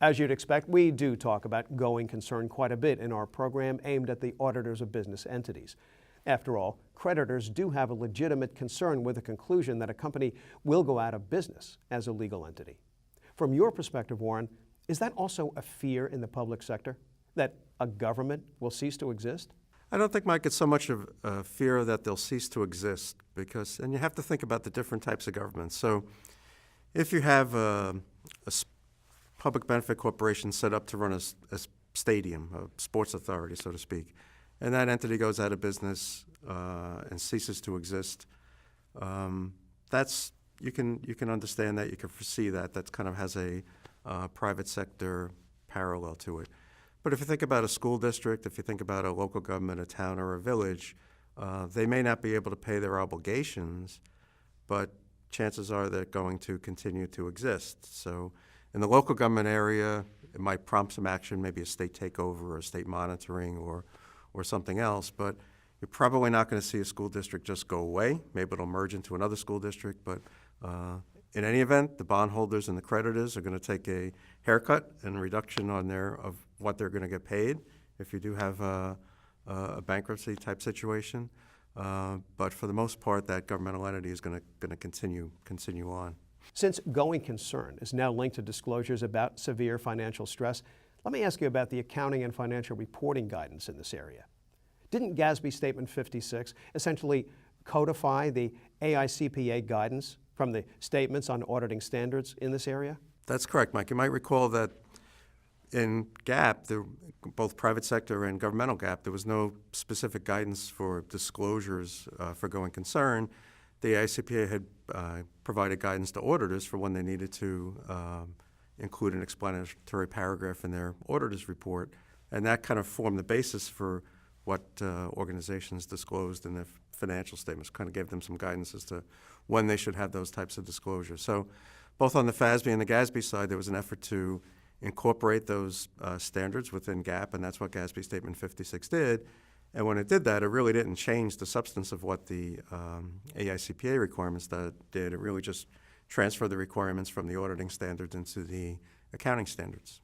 As you'd expect, we do talk about going concern quite a bit in our program aimed at the auditors of business entities. After all, creditors do have a legitimate concern with the conclusion that a company will go out of business as a legal entity. From your perspective, Warren, is that also a fear in the public sector, that a government will cease to exist? I don't think, Mike, it's so much of a fear that they'll cease to exist and you have to think about the different types of governments. So if you have a public benefit corporation set up to run a stadium, a sports authority, so to speak, and that entity goes out of business and ceases to exist, you can understand that, you can foresee that. That kind of has a private sector parallel to it. But if you think about a school district, if you think about a local government, a town or a village, they may not be able to pay their obligations, but chances are they're going to continue to exist. So in the local government area, it might prompt some action, maybe a state takeover or state monitoring or something else, but you're probably not going to see a school district just go away. Maybe it'll merge into another school district, but in any event, the bondholders and the creditors are going to take a haircut and reduction of what they're going to get paid if you do have a bankruptcy type situation. But for the most part, that governmental entity is going to continue on. Since going concern is now linked to disclosures about severe financial stress, let me ask you about the accounting and financial reporting guidance in this area. Didn't GASB Statement 56 essentially codify the AICPA guidance from the statements on auditing standards in this area? That's correct, Mike. You might recall that in GAAP, both private sector and governmental GAAP, there was no specific guidance for disclosures for going concern. The AICPA had provided guidance to auditors for when they needed to include an explanatory paragraph in their auditor's report, and that kind of formed the basis for what organizations disclosed in their financial statements, kind of gave them some guidance as to when they should have those types of disclosures. So both on the FASB and the GASB side, there was an effort to incorporate those standards within GAAP, and that's what GASB Statement 56 did. And when it did that, it really didn't change the substance of what the AICPA requirements did. It really just transferred the requirements from the auditing standards into the accounting standards.